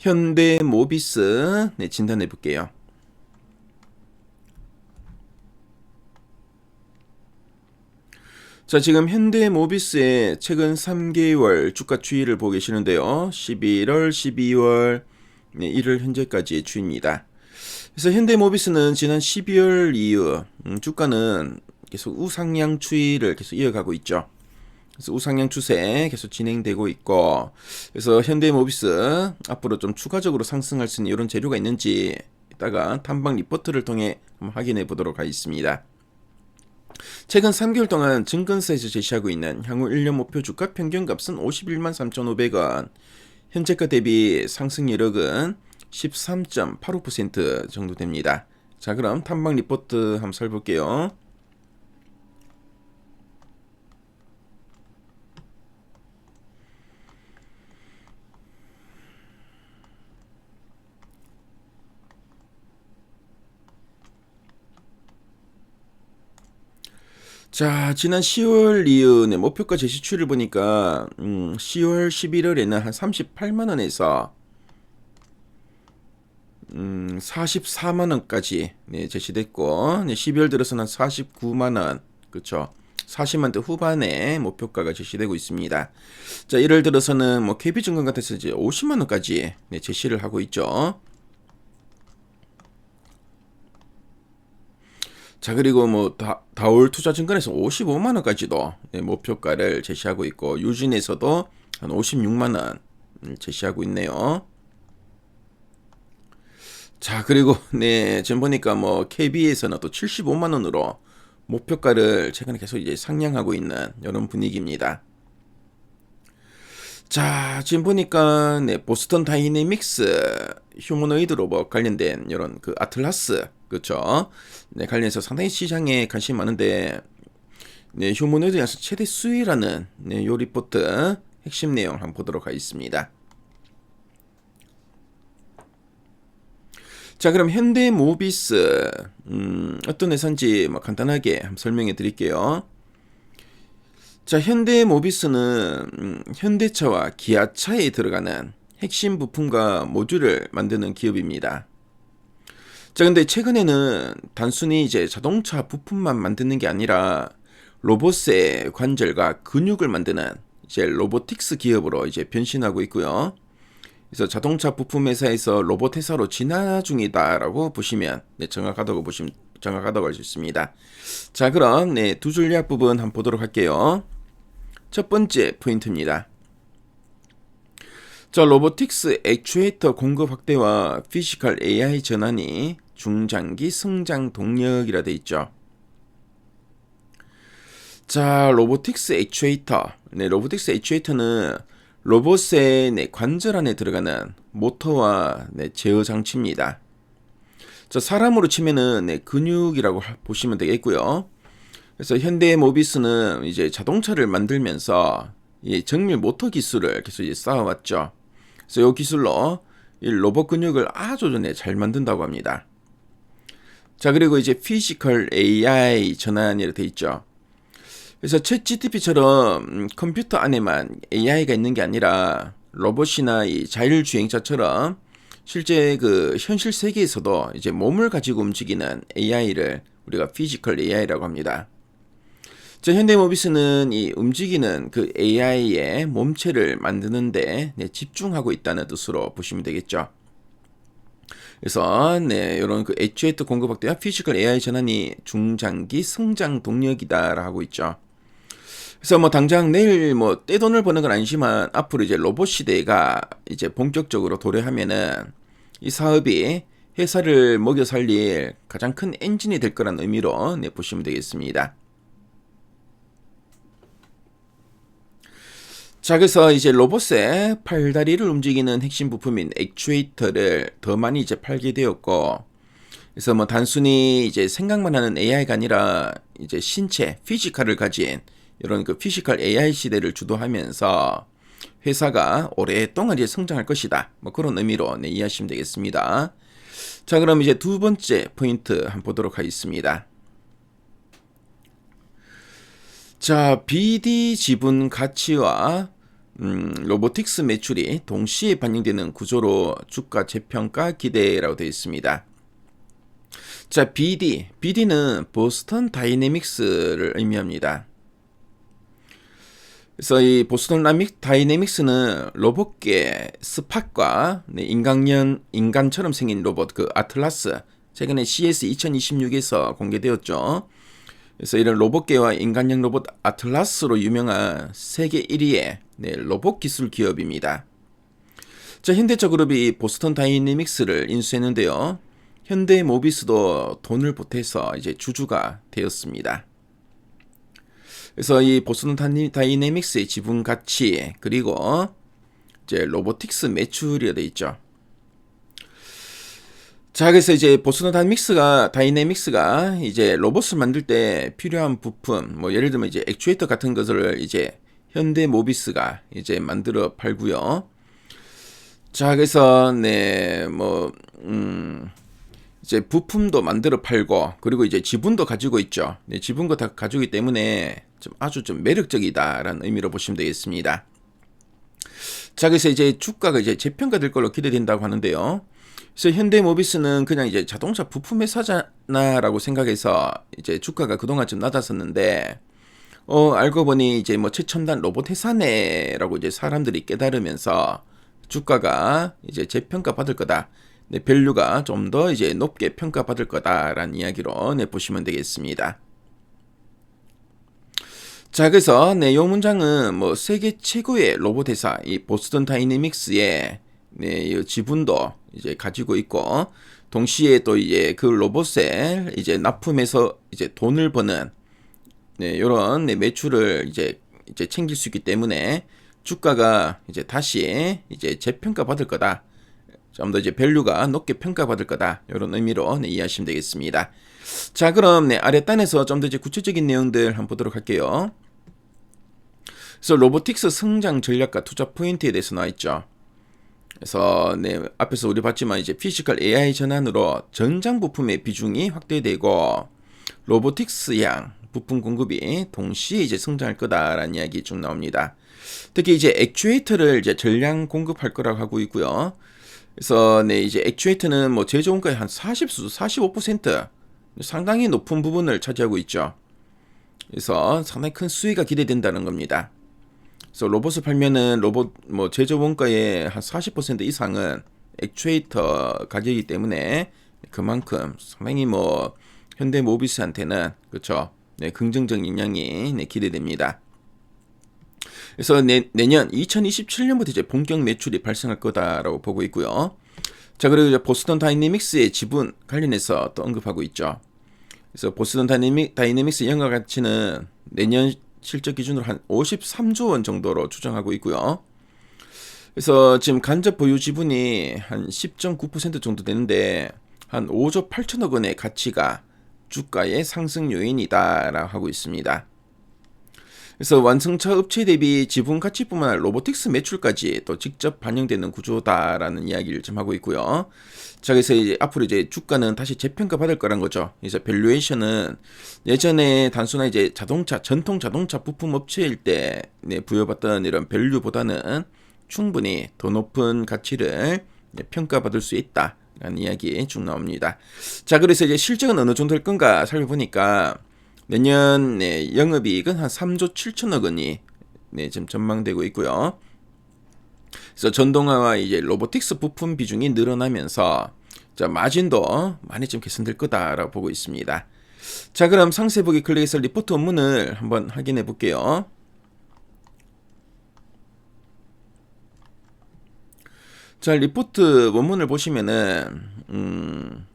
현대모비스 네, 진단해 볼게요. 자, 지금 현대모비스의 최근 3개월 주가 추이를 보고 계시는데요. 11월, 12월, 네, 1월 현재까지의 추이입니다. 그래서 현대모비스는 지난 12월 이후 주가는 계속 우상향 추이를 계속 이어가고 있죠. 그래서 우상향 추세 계속 진행되고 있고, 그래서 현대모비스 앞으로 좀 추가적으로 상승할 수 있는 이런 재료가 있는지 이따가 탐방 리포트를 통해 한번 확인해 보도록 하겠습니다. 최근 3개월 동안 증권사에서 제시하고 있는 향후 1년 목표 주가 평균값은 51만 3,500원, 현재가 대비 상승 여력은 13.85% 정도 됩니다. 자, 그럼 탐방 리포트 한번 살펴볼게요. 자, 지난 10월 이후 목표가 제시 추이를 보니까 10월, 11월에는 한 38만원에서 44만원까지 제시됐고, 12월 들어서는 49만원, 그쵸, 40만대 후반에 목표가가 제시되고 있습니다. 자, 1월 들어서는 KB증권 같아서 이제 50만원까지 제시를 하고 있죠. 자, 그리고 다올 투자증권에서 55만원까지도 목표가를 제시하고 있고, 유진에서도 한 56만원 제시하고 있네요. 자, 그리고 지금 보니까 KB에서는 또 75만원으로 목표가를 최근에 계속 이제 상향하고 있는 이런 분위기입니다. 자, 지금 보니까 보스턴 다이내믹스 휴머노이드 로봇 관련된 이런 그 아틀라스, 그렇죠? 관련해서 상당히 시장에 관심이 많은데, 휴머노이드에서 최대 수위라는 요 리포트 핵심 내용 한번 보도록 하겠습니다. 자, 그럼 현대모비스 어떤 회사인지 간단하게 한번 설명해 드릴게요. 자, 현대모비스는 현대차와 기아차에 들어가는 핵심 부품과 모듈을 만드는 기업입니다. 자, 근데 최근에는 단순히 이제 자동차 부품만 만드는 게 아니라 로봇의 관절과 근육을 만드는 이제 로보틱스 기업으로 이제 변신하고 있고요. 그래서 자동차 부품 회사에서 로봇 회사로 진화 중이다라고 보시면 정확하다고 할 수 있습니다. 자, 그럼 두 줄 요약 부분 한번 보도록 할게요. 첫 번째 포인트입니다. 자, 로보틱스 액추에이터 공급 확대와 피지컬 AI 전환이 중장기 성장 동력이라 돼 있죠. 자, 로보틱스 액추에이터. 로보틱스 액추에이터는 로봇의 관절 안에 들어가는 모터와 제어 장치입니다. 자, 사람으로 치면은 근육이라고 보시면 되겠고요. 그래서 현대모비스는 이제 자동차를 만들면서 이 정밀 모터 기술을 계속 이제 쌓아왔죠. 그래서 이 기술로 이 로봇 근육을 아주 잘 만든다고 합니다. 자, 그리고 이제 피지컬 AI 전환이라 돼 있죠. 그래서 챗GPT처럼 컴퓨터 안에만 AI가 있는 게 아니라 로봇이나 이 자율주행차처럼 실제 그 현실 세계에서도 이제 몸을 가지고 움직이는 AI를 우리가 피지컬 AI라고 합니다. 자, 현대모비스는 이 움직이는 그 AI의 몸체를 만드는데 집중하고 있다는 뜻으로 보시면 되겠죠. 그래서 이런 그 액추에이터 공급 확대와 피지컬 AI 전환이 중장기 성장 동력이다라고 하고 있죠. 그래서 당장 내일 떼돈을 버는 건 아니지만 앞으로 이제 로봇 시대가 이제 본격적으로 도래하면은 이 사업이 회사를 먹여 살릴 가장 큰 엔진이 될 거란 의미로 보시면 되겠습니다. 자, 그래서 이제 로봇의 팔다리를 움직이는 핵심 부품인 액추에이터를 더 많이 이제 팔게 되었고, 그래서 단순히 이제 생각만 하는 AI가 아니라 이제 신체, 피지컬을 가진 이런 그 피지컬 AI 시대를 주도하면서 회사가 오랫동안 이제 성장할 것이다. 그런 의미로 이해하시면 되겠습니다. 자, 그럼 이제 두 번째 포인트 한번 보도록 하겠습니다. 자, BD 지분 가치와 로보틱스 매출이 동시에 반영되는 구조로 주가 재평가 기대라고 되어 있습니다. 자, BD는 보스턴 다이내믹스를 의미합니다. 그래서 이 보스턴 다이내믹스는 로봇계 스팟과 인간처럼 생긴 로봇 그 아틀라스, 최근에 CES 2026에서 공개되었죠. 그래서 이런 로봇계와 인간형 로봇 아틀라스로 유명한 세계 1위의 로봇 기술 기업입니다. 자, 현대차그룹이 보스턴 다이내믹스를 인수했는데요. 현대모비스도 돈을 보태서 이제 주주가 되었습니다. 그래서 이 보스턴 다이내믹스의 지분 가치 그리고 이제 로보틱스 매출이 되어 있죠. 자, 그래서 이제 보스턴 다이내믹스가 이제 로봇을 만들 때 필요한 부품, 뭐 예를 들면 이제 액추에이터 같은 것을 이제 현대모비스가 이제 만들어 팔고요. 자, 그래서 이제 부품도 만들어 팔고 그리고 이제 지분도 가지고 있죠. 지분도 다 가지고 있기 때문에 아주 매력적이다라는 의미로 보시면 되겠습니다. 자, 그래서 이제 주가가 이제 재평가될 걸로 기대된다고 하는데요. 그래서 현대모비스는 그냥 이제 자동차 부품 회사잖아라고 생각해서 이제 주가가 그동안 좀 낮았었는데 알고 보니 이제 뭐 최첨단 로봇 회사네라고 이제 사람들이 깨달으면서 주가가 이제 재평가 받을 거다. 밸류가 좀 더 이제 높게 평가받을 거다라는 이야기로 보시면 되겠습니다. 자, 그래서 이 문장은 뭐 세계 최고의 로봇 회사 이 보스턴 다이내믹스의 이 지분도 이제 가지고 있고 동시에 또 이제 그 로봇에 이제 납품해서 이제 돈을 버는 이런 매출을 이제 챙길 수 있기 때문에 주가가 이제 다시 이제 재평가 받을 거다. 좀 더 이제 밸류가 높게 평가받을 거다. 이런 의미로 이해하시면 되겠습니다. 자, 그럼 아랫단에서 좀 더 이제 구체적인 내용들 한번 보도록 할게요. 그래서 로보틱스 성장 전략과 투자 포인트에 대해서 나와 있죠. 그래서 앞에서 우리 봤지만 이제 피지컬 AI 전환으로 전장 부품의 비중이 확대되고 로보틱스향 부품 공급이 동시에 이제 성장할 거다라는 이야기 쭉 나옵니다. 특히 이제 액추에이터를 이제 전량 공급할 거라고 하고 있고요. 그래서 이제 액추에이터는 뭐 제조 원가의 한 45% 상당히 높은 부분을 차지하고 있죠. 그래서 상당히 큰 수익이 기대된다는 겁니다. 그래서 로봇을 팔면은 로봇 뭐 제조 원가의 한 40% 이상은 액추에이터 가격이기 때문에 그만큼 상당히 뭐 현대모비스한테는 그렇죠. 긍정적인 영향이 기대됩니다. 그래서 내년 2027년부터 이제 본격 매출이 발생할 거다라고 보고 있고요. 자, 그리고 이제 보스턴 다이내믹스의 지분 관련해서 또 언급하고 있죠. 그래서 보스턴 다이내믹스 연가 가치는 내년 실적 기준으로 한 53조 원 정도로 추정하고 있고요. 그래서 지금 간접 보유 지분이 한 10.9% 정도 되는데 한 5조 8천억 원의 가치가 주가의 상승 요인이다라고 하고 있습니다. 그래서 완성차 업체 대비 지분 가치뿐만 아니라 로보틱스 매출까지 또 직접 반영되는 구조다라는 이야기를 좀 하고 있고요. 자, 그래서 이제 앞으로 이제 주가는 다시 재평가 받을 거란 거죠. 그래서 밸류에이션은 예전에 단순한 이제 전통 자동차 부품 업체일 때 부여받던 이런 밸류보다는 충분히 더 높은 가치를 평가받을 수 있다라는 이야기 쭉 나옵니다. 자, 그래서 이제 실적은 어느 정도 될 건가 살펴보니까 내년 영업이익은 한 3조 7천억 원이 지금 전망되고 있고요. 그래서 전동화와 이제 로보틱스 부품 비중이 늘어나면서 자, 마진도 많이 좀 개선될 거다라고 보고 있습니다. 자, 그럼 상세 보기 클릭해서 리포트 원문을 한번 확인해 볼게요. 자, 리포트 원문을 보시면은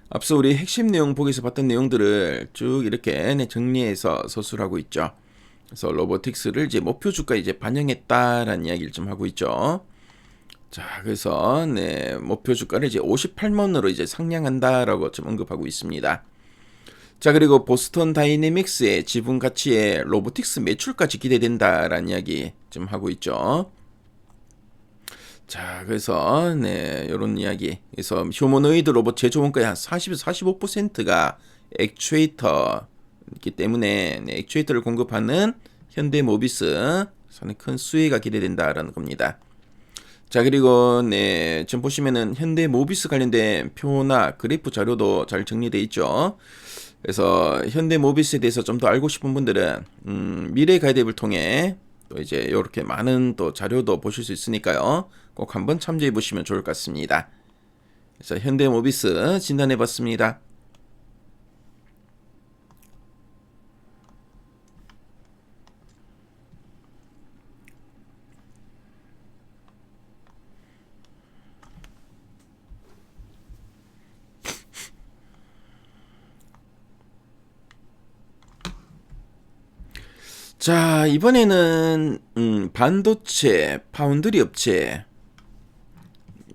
앞서 우리 핵심 내용 보기에서 봤던 내용들을 쭉 이렇게 정리해서 서술을 하고 있죠. 그래서 로보틱스를 이제 목표 주가에 이제 반영했다라는 이야기를 좀 하고 있죠. 자, 그래서 목표 주가를 이제 58만 원으로 이제 상향한다라고 좀 언급하고 있습니다. 자, 그리고 보스턴 다이내믹스의 지분 가치에 로보틱스 매출까지 기대된다라는 이야기 좀 하고 있죠. 자, 그래서 이런 이야기. 그래서 휴머노이드 로봇 제조 원가의 한 40에서 45%가 액추에이터이기 때문에 액추에이터를 공급하는 현대모비스 상당히 큰 수혜가 기대된다라는 겁니다. 자, 그리고 네, 지금 보시면은 현대 모비스 관련된 표나 그래프 자료도 잘 정리되어 있죠. 그래서 현대 모비스에 대해서 좀 더 알고 싶은 분들은 미래 가이드앱을 통해 또 이제 이렇게 많은 또 자료도 보실 수 있으니까요. 꼭 한번 참조해 보시면 좋을 것 같습니다. 그래서 현대 모비스 진단해 봤습니다. 자, 이번에는 반도체 파운드리 업체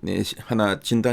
네, 하나 진단해